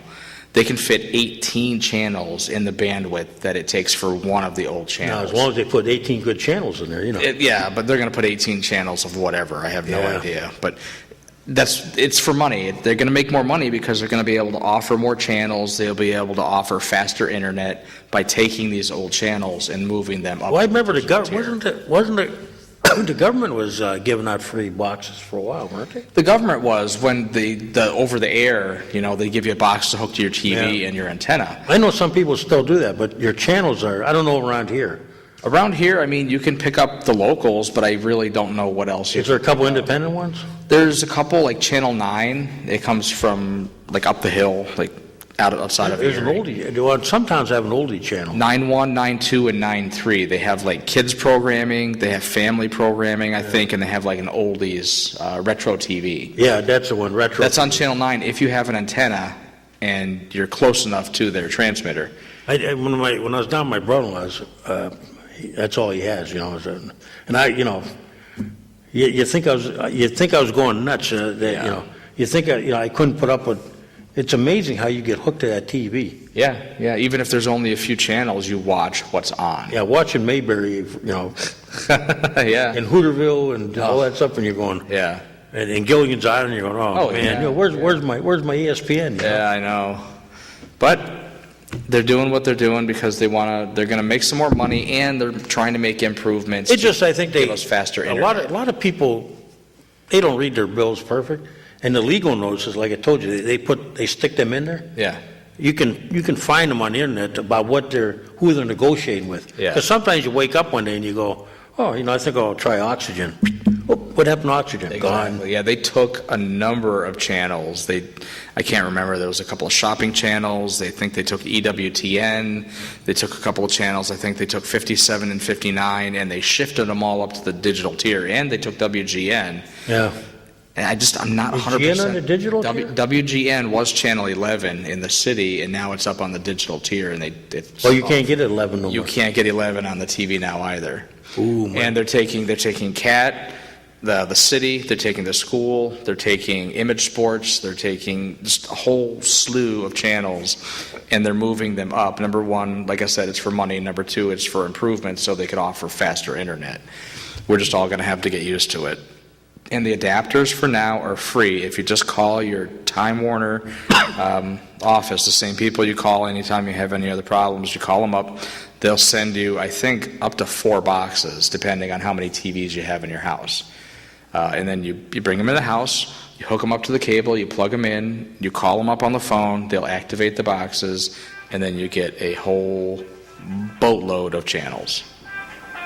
They can fit 18 channels in the bandwidth that it takes for one of the old Now, channels. as long as they put 18 good channels in there, you know. Yeah, but they're going to put 18 channels of whatever. I have no Yeah. idea. But it's for money. They're going to make more money because they're going to be able to offer more channels. They'll be able to offer faster internet by taking these old channels and moving them up. Well, I remember the digital tier. government, wasn't it, the government was giving out free boxes for a while, weren't they? The government was when the over the air, they give you a box to hook to your TV Yeah. and your antenna. I know some people still do that, but your channels are, I don't know around here. Around here, I mean, you can pick up the locals, but I really don't know what else. Is there a couple independent ones? There's a couple, like Channel 9. It comes from, like, up the hill, like, outside of There's an Erie. oldie, well, sometimes I have an oldie channel. 9.1, 9.2, and 9.3. They have, like, kids programming, they have family programming, I think, and they have, like, an oldies retro TV. Yeah, that's the one, retro. That's on Channel 9 if you have an antenna and you're close enough to their transmitter. When I was down at my brother-in-law's, that's all he has, and I, you think I was going nuts, you think I couldn't put up with. It's amazing how you get hooked to that TV. Yeah, even if there's only a few channels, you watch what's on. Yeah, watching Mayberry, Yeah. and Hooterville and all that stuff, and you're going, Yeah. and Gilligan's Island, you're going, oh man, yeah. where's my ESPN? Yeah, I know. But they're doing what they're doing because they're going to make some more money and they're trying to make improvements. It's just, I think give us faster internet. a lot of people, they don't read their bills perfect, and the legal notices, like I told you, they stick them in there. Yeah. You can find them on the internet about who they're negotiating with. Yeah. Because sometimes you wake up one day and you go, oh, I think I'll try oxygen. Oh, what happened to oxygen? Gone. Exactly. Yeah, they took a number of channels. I can't remember. There was a couple of shopping channels. They think they took EWTN. They took a couple of channels. I think they took 57 and 59, and they shifted them all up to the digital tier. And they took WGN. Yeah. And I'm not Is 100%. GN on the digital tier? WGN was channel 11 in the city, and now it's up on the digital tier. And Well, you can't get 11 no more. You can't get 11 on the TV now either. Ooh, my. And they're taking CAT, the city, they're taking the school, they're taking Image Sports, they're taking just a whole slew of channels, and they're moving them up. Number one, like I said, it's for money. Number two, it's for improvement so they could offer faster internet. We're just all going to have to get used to it. And the adapters for now are free. If you just call your Time Warner office, the same people you call anytime you have any other problems, you call them up. They'll send you, I think, up to 4 boxes, depending on how many TVs you have in your house. And then you bring them in the house, you hook them up to the cable, you plug them in, you call them up on the phone, they'll activate the boxes, and then you get a whole boatload of channels.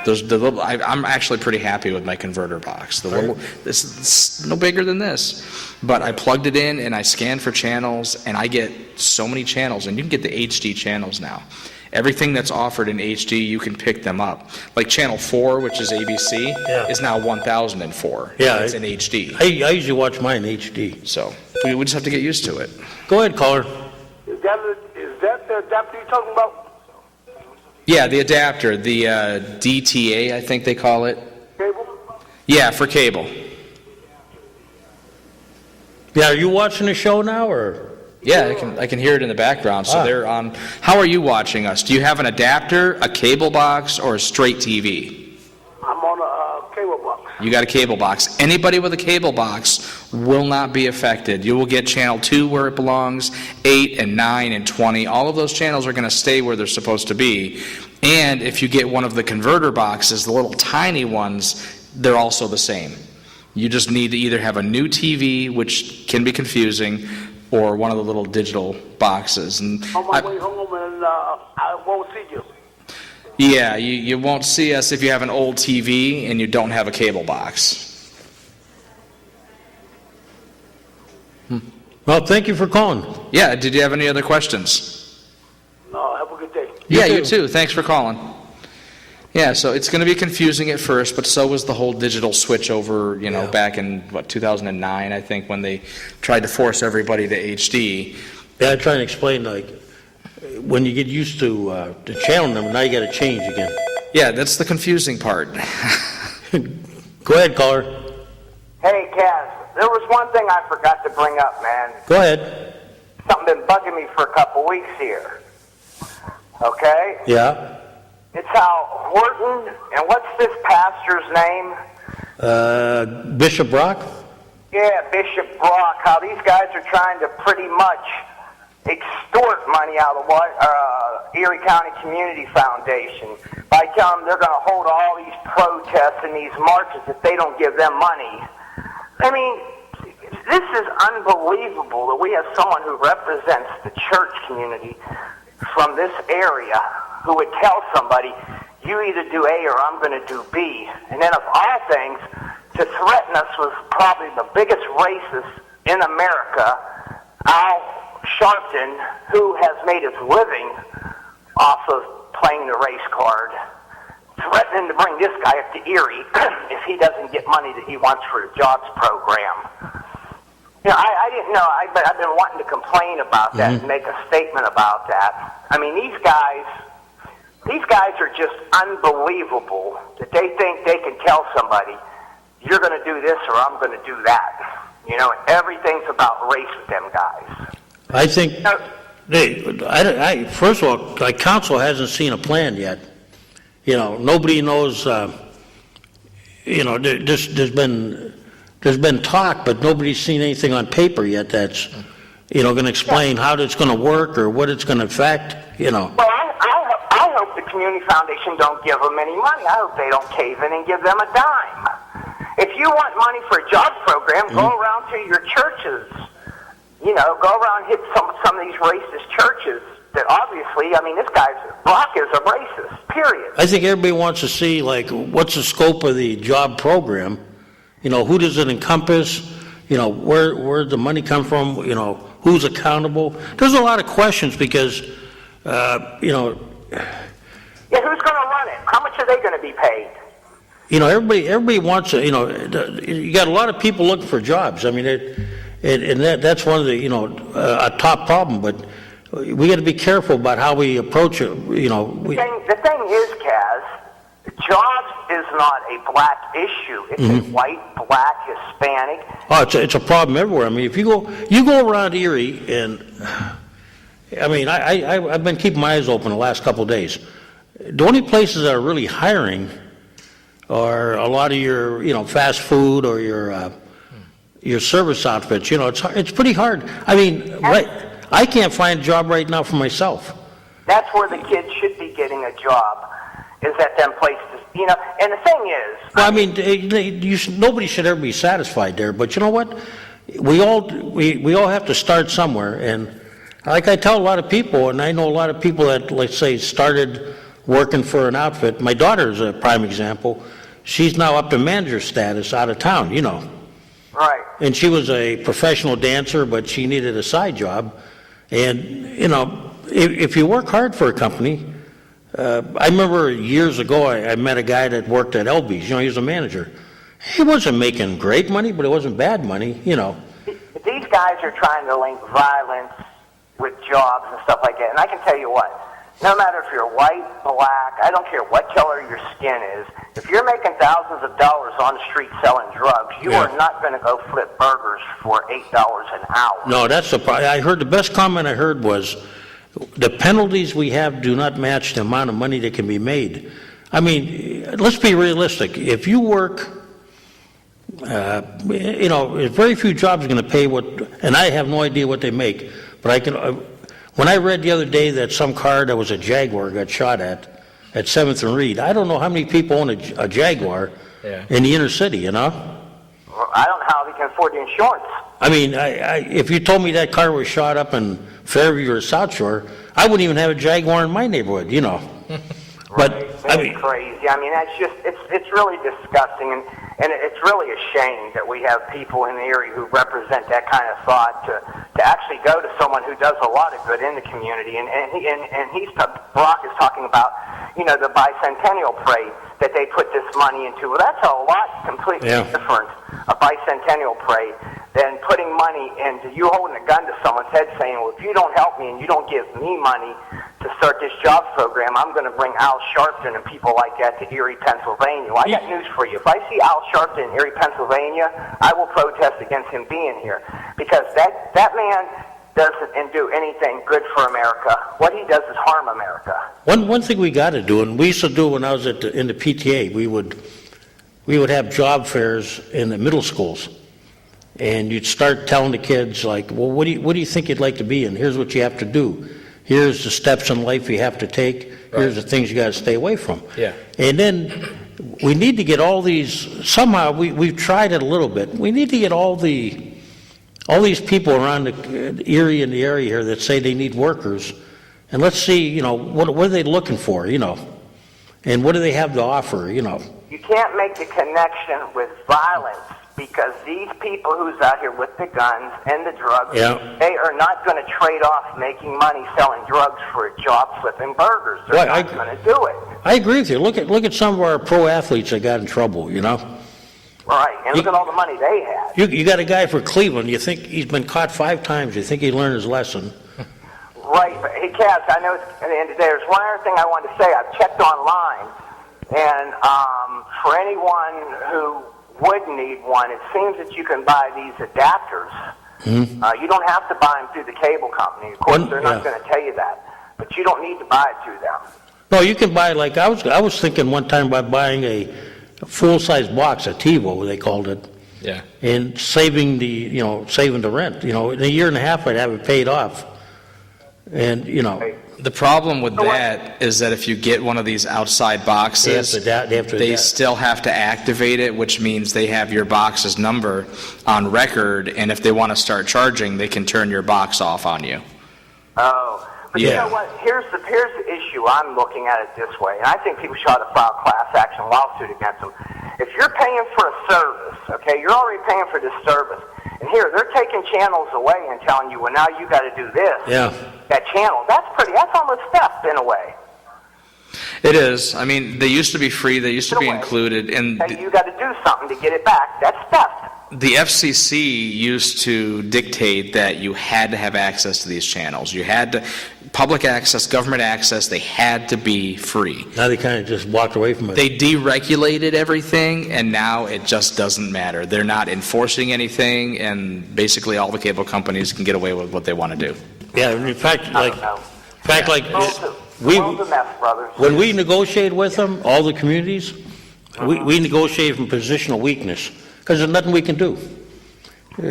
I'm actually pretty happy with my converter box. It's no bigger than this. But I plugged it in and I scanned for channels, and I get so many channels, and you can get the HD channels now. Everything that's offered in HD, you can pick them up. Like Channel 4, which is ABC, is now 1004. Yeah, It's in HD. I usually watch mine in HD. So we just have to get used to it. Go ahead, caller. Is that the adapter you're talking about? Yeah, the adapter, the DTA, I think they call it. Cable? Yeah, for cable. Yeah, are you watching the show now, or? Yeah, I can hear it in the background. So they're on. How are you watching us? Do you have an adapter, a cable box, or a straight TV? I'm on a cable box. You got a cable box. Anybody with a cable box will not be affected. You will get channel 2 where it belongs, 8 and 9 and 20. All of those channels are going to stay where they're supposed to be. And if you get one of the converter boxes, the little tiny ones, they're also the same. You just need to either have a new TV, which can be confusing, or one of the little digital boxes. And On my way home, and I won't see you. yeah, you won't see us if you have an old TV and you don't have a cable box. Well, thank you for calling. Yeah, did you have any other questions? No, have a good day. Yeah, too. you too. Thanks for calling. Yeah, so it's going to be confusing at first, but so was the whole digital switch over, back in, 2009, I think, when they tried to force everybody to HD. Yeah, I try and explain, like, when you get used to the channel number, now you got to change again. Yeah, that's the confusing part. Go ahead, caller. Hey, Kaz, there was one thing I forgot to bring up, man. Go ahead. Something been bugging me for a couple weeks here. Okay? Yeah. It's how Horton, and what's this pastor's name? Bishop Brock? Yeah, Bishop Brock, how these guys are trying to pretty much extort money out of Erie County Community Foundation by telling them they're going to hold all these protests and these marches if they don't give them money. I mean, this is unbelievable that we have someone who represents the church community from this area who would tell somebody, you either do A or I'm going to do B. And then of all things, to threaten us was probably the biggest racist in America, Al Sharpton, who has made his living off of playing the race card, threatening to bring this guy up to Erie if he doesn't get money that he wants for the jobs program. I didn't know, but I've been wanting to complain about that and make a statement about that. I mean, these guys are just unbelievable that they think they can tell somebody, you're going to do this or I'm going to do that. Everything's about race with them guys. I think, first of all, the council hasn't seen a plan yet. Nobody knows, there's been talk, but nobody's seen anything on paper yet that's, going to explain how it's going to work or what it's going to affect, Well, I hope the Community Foundation don't give them any money. I hope they don't cave in and give them a dime. If you want money for a jobs program, go around to your churches. Go around and hit some of these racist churches that obviously, this Brock is a racist, period. I think everybody wants to see, like, what's the scope of the job program? Who does it encompass? Where the money come from? Who's accountable? There's a lot of questions because, Yeah, who's going to run it? How much are they going to be paid? Everybody wants to, you got a lot of people looking for jobs. I mean, that's one of the, a top problem, but we got to be careful about how we approach it, The thing is, Kaz, jobs is not a black issue. It's a white, black, Hispanic. Oh, it's a problem everywhere. I mean, if you go around Erie, and I've been keeping my eyes open the last couple of days. The only places that are really hiring are a lot of your, fast food or your service outfits. It's pretty hard. I can't find a job right now for myself. That's where the kids should be getting a job, is at them places. And the thing is, nobody should ever be satisfied there. But you know what? We all have to start somewhere. And like I tell a lot of people, and I know a lot of people that, let's say, started working for an outfit. My daughter's a prime example. She's now up to manager status out of town. Right. And she was a professional dancer, but she needed a side job. And, if you work hard for a company, I remember years ago I met a guy that worked at Elby's. He was a manager. He wasn't making great money, but it wasn't bad money, These guys are trying to link violence with jobs and stuff like that. And I can tell you what, no matter if you're white, black, I don't care what color your skin is, if you're making thousands of dollars on the street selling drugs, you are not going to go flip burgers for $8 an hour. No, that's the problem. I heard the best comment I heard was, the penalties we have do not match the amount of money that can be made. Let's be realistic. If you work, very few jobs are going to pay what, and I have no idea what they make, but I can. When I read the other day that some car that was a Jaguar got shot at 7th and Reed, I don't know how many people own a Jaguar in the inner city, Well, I don't know how they can afford the insurance. If you told me that car was shot up in Fairview or South Shore, I wouldn't even have a Jaguar in my neighborhood, But It's crazy. I mean, that's just, it's really disgusting, and it's really a shame that we have people in Erie who represent that kind of thought to actually go to someone who does a lot of good in the community. And Brock is talking about, the bicentennial parade that they put this money into. Well, that's a lot completely different, a bicentennial parade, than putting money into you holding a gun to someone's head saying, well, if you don't help me and you don't give me money to start this jobs program, I'm going to bring Al Sharpton and people like that to Erie, Pennsylvania. Well, I got news for you. If I see Al Sharpton in Erie, Pennsylvania, I will protest against him being here, because that man doesn't do anything good for America. What he does is harm America. One thing we got to do, and we used to do when I was in the PTA, we would have job fairs in the middle schools, and you'd start telling the kids, like, well, what do you think you'd like to be in? Here's what you have to do. Here's the steps in life you have to take. Here's the things you got to stay away from. Yeah. And then we need to get all these. Somehow we've tried it a little bit. We need to get all these people around the Erie and the area here that say they need workers, and let's see, what are they looking for, and what do they have to offer, You can't make the connection with violence, because these people who's out here with the guns and the drugs, they are not going to trade off making money selling drugs for a job flipping burgers. They're not going to do it. I agree with you. Look at some of our pro athletes that got in trouble, Right, and look at all the money they had. You got a guy for Cleveland, you think he's been caught 5 times, you think he learned his lesson. Right, but hey, Kaz, I know it's at the end of the day, there's one other thing I wanted to say. I've checked online, and for anyone who would need one, it seems that you can buy these adapters. Mm-hmm. You don't have to buy them through the cable company. Of course, they're not going to tell you that, but you don't need to buy it through them. No, you can buy, like, I was thinking one time about buying a full-size box, a TiVo, they called it. Yeah. And saving the rent. In a year and a half, I'd have it paid off. And, The problem with that is that if you get one of these outside boxes, they still have to activate it, which means they have your box's number on record, and if they want to start charging, they can turn your box off on you. Oh. But you know what? Here's the issue. I'm looking at it this way, and I think people should to file a class action lawsuit against them. If you're paying for a service, okay, you're already paying for this service, and here they're taking channels away and telling you, well, now you got to do this. Yeah. That channel. That's almost theft in a way. It is. I mean, they used to be free. They used to be included, and you got to do something to get it back. That's theft. The FCC used to dictate that you had to have access to these channels. You had to, public access, government access, they had to be free. Now they kind of just walked away from it. They deregulated everything, and now it just doesn't matter. They're not enforcing anything, and basically all the cable companies can get away with what they want to do. Yeah, in fact, when we negotiate with them, all the communities, we negotiate from a position of weakness, because there's nothing we can do. All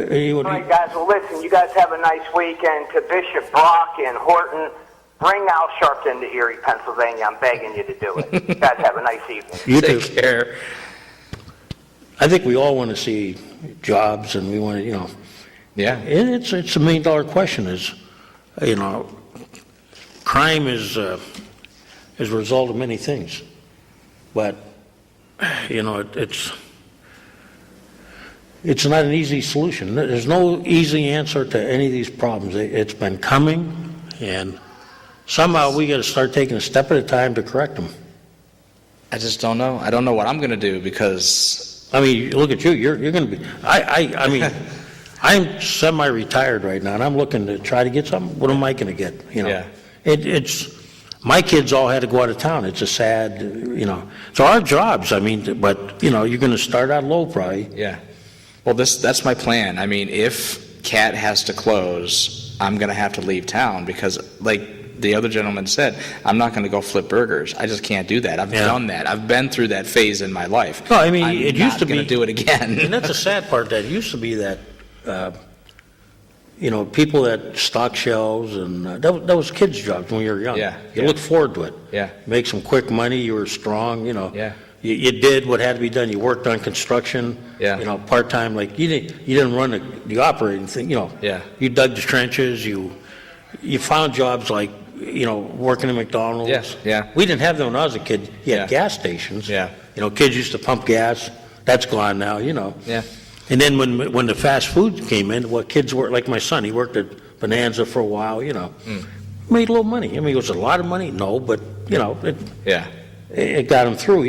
right, guys, well, listen, you guys have a nice weekend. To Bishop Brock and Horton, bring Al Sharpton to Erie, Pennsylvania. I'm begging you to do it. You guys have a nice evening. You Take care. I think we all want to see jobs, and we want to, Yeah. And it's a $1 million question. Is crime is a result of many things, but it's not an easy solution. There's no easy answer to any of these problems. It's been coming, and somehow we got to start taking a step at a time to correct them. I just don't know. I don't know what I'm going to do, because I mean, look at you. You're going to be. I mean, I'm semi-retired right now, and I'm looking to try to get something. What am I going to get? Yeah. It's my kids all had to go out of town. It's a sad, It's our jobs. I mean, but you're going to start out low, probably. Yeah. Well, that's my plan. I mean, if CAT has to close, I'm going to have to leave town, because, like the other gentleman said, I'm not going to go flip burgers. I just can't do that. I've done that. I've been through that phase in my life. No, I mean, it used to be. I'm not going to do it again. And that's the sad part. That it used to be that, people that stock shelves, and that was kids' jobs when we were young. Yeah. You looked forward to it. Yeah. Make some quick money. You were strong. Yeah. You did what had to be done. You worked on construction. Yeah. Part-time. Like you didn't run the operating thing. Yeah. You dug the trenches. You found jobs like working at McDonald's. Yeah, yeah. We didn't have them when I was a kid. You had Yeah. gas stations. Yeah. Kids used to pump gas. That's gone now, Yeah. And then when the fast food came in, kids worked, like my son, he worked at Bonanza for a while, made a little money. I mean, was it a lot of money? No, but, Yeah. it got him through,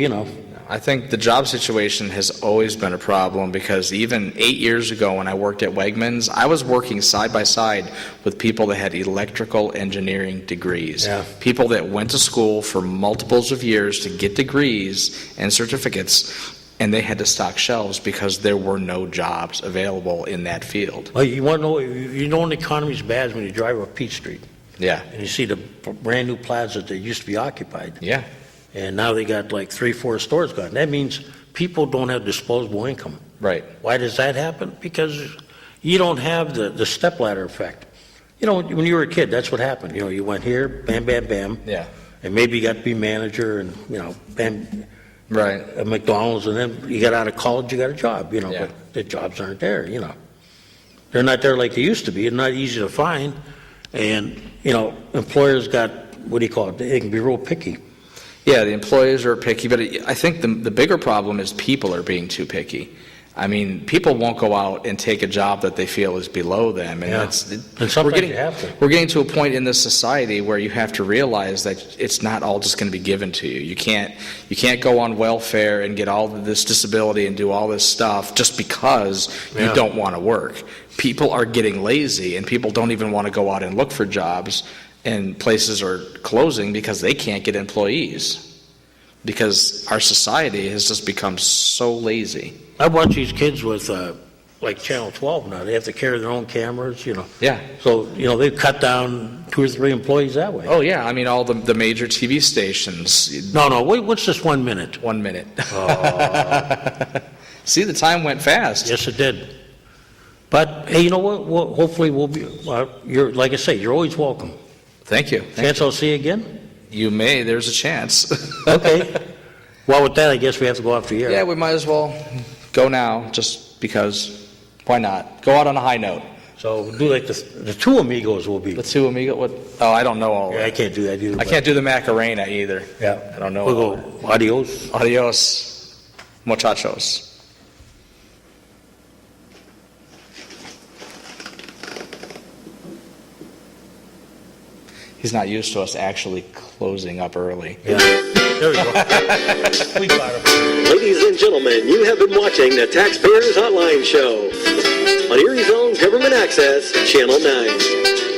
I think the job situation has always been a problem because even 8 years ago when I worked at Wegmans, I was working side by side with people that had electrical engineering degrees. Yeah. People that went to school for multiples of years to get degrees and certificates, and they had to stock shelves because there were no jobs available in that field. Well, you want to know, when the economy's bad is when you drive up Peach Street Yeah. and you see the brand new plazas that used to be occupied. Yeah. And now they got like 3-4 stores gone. That means people don't have disposable income. Right. Why does that happen? Because you don't have the stepladder effect. When you were a kid, that's what happened. You went here, bam, bam, bam. Yeah. And maybe you got to be manager and, bam, Right. at McDonald's, and then you got out of college, you got a job, Yeah. but the jobs aren't there, They're not there like they used to be. They're not easy to find. And, employers got, what do you call it? They can be real picky. Yeah, the employers are picky, but I think the bigger problem is people are being too picky. I mean, people won't go out and take a job that they feel is below them, and Yeah. that's And sometimes you have to. We're getting to a point in this society where you have to realize that it's not all just going to be given to you. You can't go on welfare and get all of this disability and do all this stuff just because you Yeah. don't want to work. People are getting lazy, and people don't even want to go out and look for jobs, and places are closing because they can't get employees. Because our society has just become so lazy. I watch these kids with, like Channel 12 now. They have to carry their own cameras, Yeah. So, they've cut down 2 or 3 employees that way. Oh, yeah. I mean, all the major TV stations. No, what's this 1 minute? 1 minute. See, the time went fast. Yes, it did. But, hey, you know what? Hopefully we'll be, like I say, you're always welcome. Thank you. Chance I'll see you again? You may. There's a chance. Okay. Well, with that, I guess we have to go off the air. Yeah, we might as well go now, just because. Why not? Go out on a high note. So do like the 2 amigos will be. The two amigo. What? Oh, I don't know all Yeah, I that. can't do that either. I can't do the Macarena either. Yeah. I don't know. We'll go, adios. Adios, muchachos. He's not used to us actually closing up early. Yeah. There we go. We got him. Ladies and gentlemen, you have been watching the Taxpayers Hotline Show on Erie's own Government Access, Channel 9.